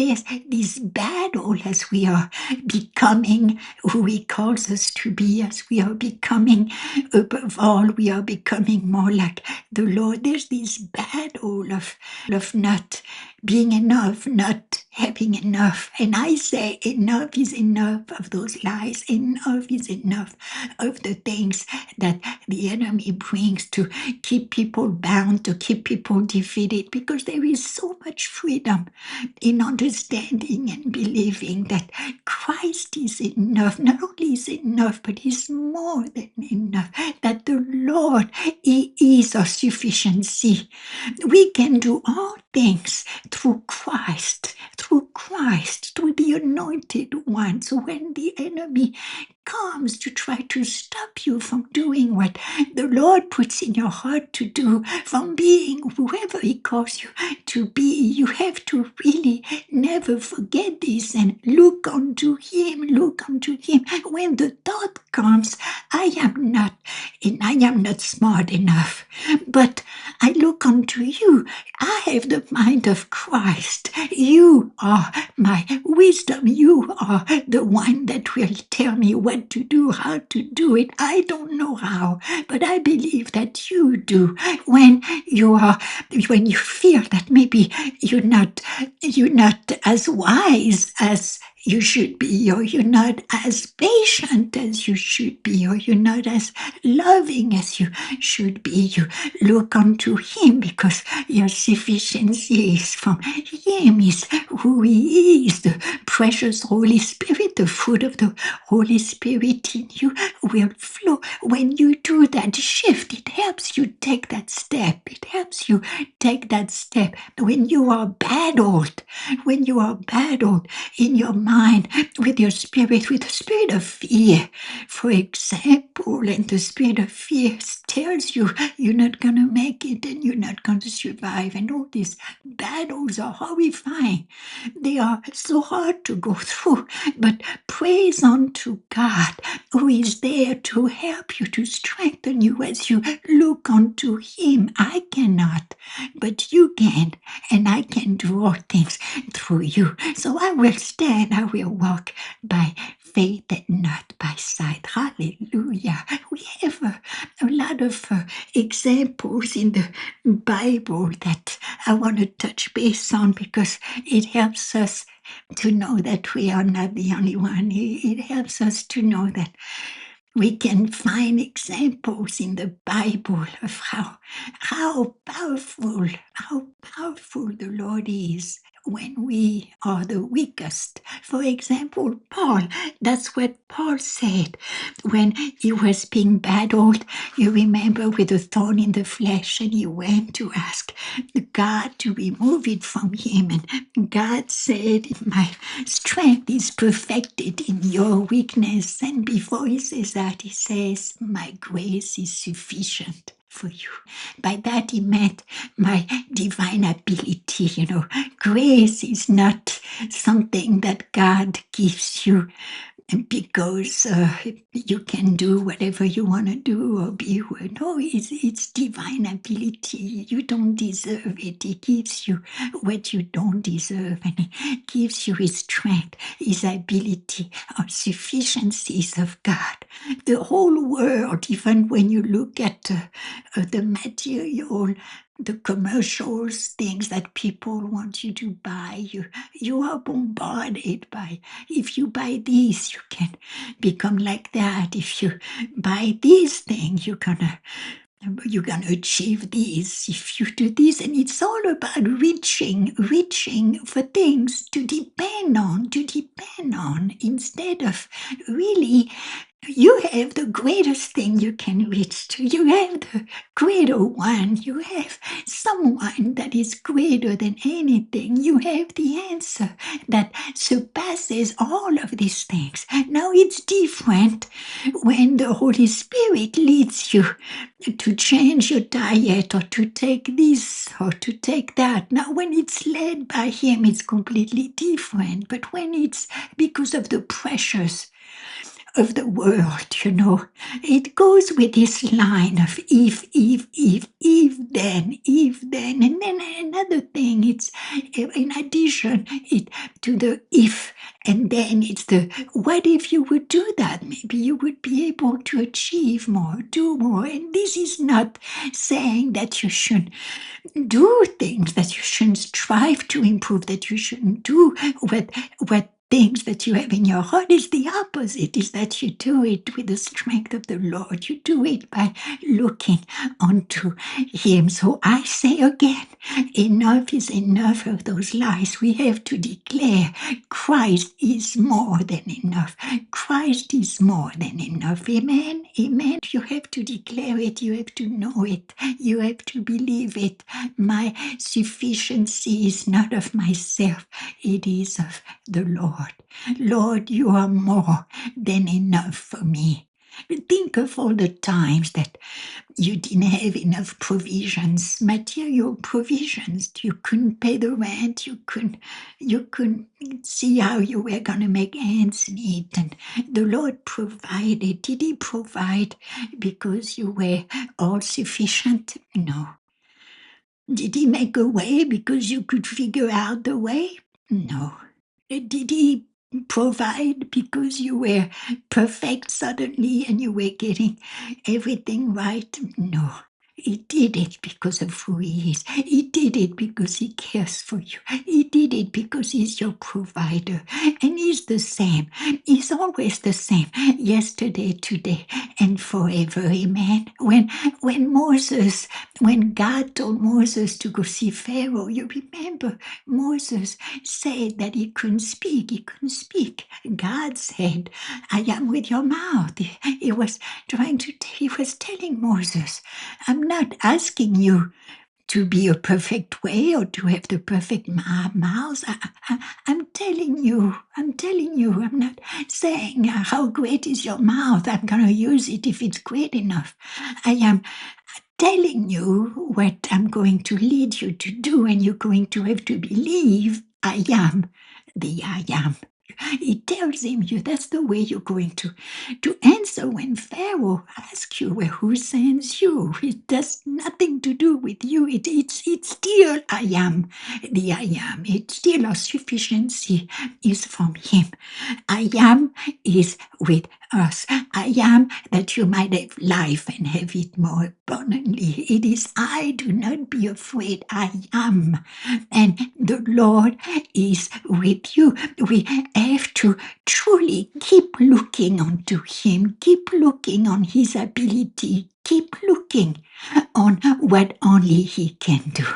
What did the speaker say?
there's this battle as we are becoming who He calls us to be, as we are becoming, above all, we are becoming more like the Lord. There's this battle of not being enough, not having enough. And I say enough is enough of those lies. Enough is enough of the things that the enemy brings to keep people bound, to keep people defeated, because there is so much freedom in understanding and believing that Christ is enough. Not only is enough, but He's more than enough. That the Lord, He is our sufficiency. We can do all things through Christ, through the anointed one. So when the enemy comes to try to stop you from doing what the Lord puts in your heart to do, from being whoever He calls you to be, you have to really never forget this and look unto Him, look unto Him. When the thought comes, I am not smart enough, but I look unto you. I have the mind of Christ. You are my wisdom. You are the one that will tell me what to do, how to do it. I don't know how, but I believe that you do. When you feel that maybe you're not as wise as you should be, or you're not as patient as you should be, or you're not as loving as you should be, you look unto Him, because your sufficiency is from Him, is who He is. The precious Holy Spirit, the fruit of the Holy Spirit in you will flow. When you do that shift, it helps you take that step. It helps you take that step. When you are battled in your mind with your spirit, with the spirit of fear, for example, and the spirit of fear tells you you're not going to make it and you're not going to survive, and all these battles are horrifying. They are so hard to go through, but praise unto God, who is there to help you, to strengthen you as you look unto Him. I cannot, but you can, and I can do all things through you. So I will stand, I will walk by faith and not by sight. Hallelujah. We have a lot of examples in the Bible that I want to touch base on, because it helps us to know that we are not the only one. It helps us to know that we can find examples in the Bible of how powerful the Lord is when we are the weakest. For example, Paul, that's what Paul said when he was being battled, you remember, with a thorn in the flesh, and he went to ask God to remove it from him. And God said, my strength is perfected in your weakness. And before he says that, he says, my grace is sufficient for you. By that he meant my divine ability. Grace is not something that God gives you because you can do whatever you want to do or be. No, it's divine ability. You don't deserve it. He gives you what you don't deserve, and He gives you His strength, His ability, our sufficiencies of God. The whole world, even when you look at the material, the commercials, things that people want you to buy, you are bombarded by, if you buy this, you can become like that. If you buy these things, you're gonna achieve this. If you do this, and it's all about reaching for things to depend on, instead of really, you have the greatest thing you can reach to. You have the greater one. You have someone that is greater than anything. You have the answer that surpasses all of these things. Now it's different when the Holy Spirit leads you to change your diet, or to take this or to take that. Now when it's led by Him, it's completely different. But when it's because of the pressures of the world, you know. It goes with this line of if, then. And then another thing, it's in addition to the if, and then it's the what if you would do that? Maybe you would be able to achieve more, do more. And this is not saying that you should do things, that you shouldn't strive to improve, that you shouldn't do what things that you have in your heart. Is the opposite, is that you do it with the strength of the Lord. You do it by looking unto Him. So I say again, enough is enough of those lies. We have to declare Christ is more than enough. Christ is more than enough. Amen. Amen. You have to declare it. You have to know it. You have to believe it. My sufficiency is not of myself. It is of the Lord. Lord, you are more than enough for me. Think of all the times that you didn't have enough provisions, material provisions. You couldn't pay the rent. You couldn't see how you were going to make ends meet. And the Lord provided. Did He provide because you were all sufficient? No. Did He make a way because you could figure out the way? No. Did He provide because you were perfect suddenly and you were getting everything right? No. He did it because of who He is. He did it because He cares for you. He did it because He's your provider. And He's the same. He's always the same. Yesterday, today, and forever. Amen. When God told Moses to go see Pharaoh, you remember Moses said that he couldn't speak. He couldn't speak. God said, I am with your mouth. He was telling Moses, I'm not asking you to be a perfect way or to have the perfect mouth. I'm telling you, I'm not saying how great is your mouth. I'm going to use it if it's great enough. I am telling you what I'm going to lead you to do, and you're going to have to believe I am the I am. He tells him, that's the way you're going to answer when Pharaoh asks you, well, who sends you? It has nothing to do with you. It's still I am the I am. It's still our sufficiency is from Him. I am is with us. I am that you might have life and have it more abundantly. It is I, do not be afraid. I am. And the Lord is with you. We have to truly keep looking unto Him, keep looking on His ability, keep looking on what only He can do.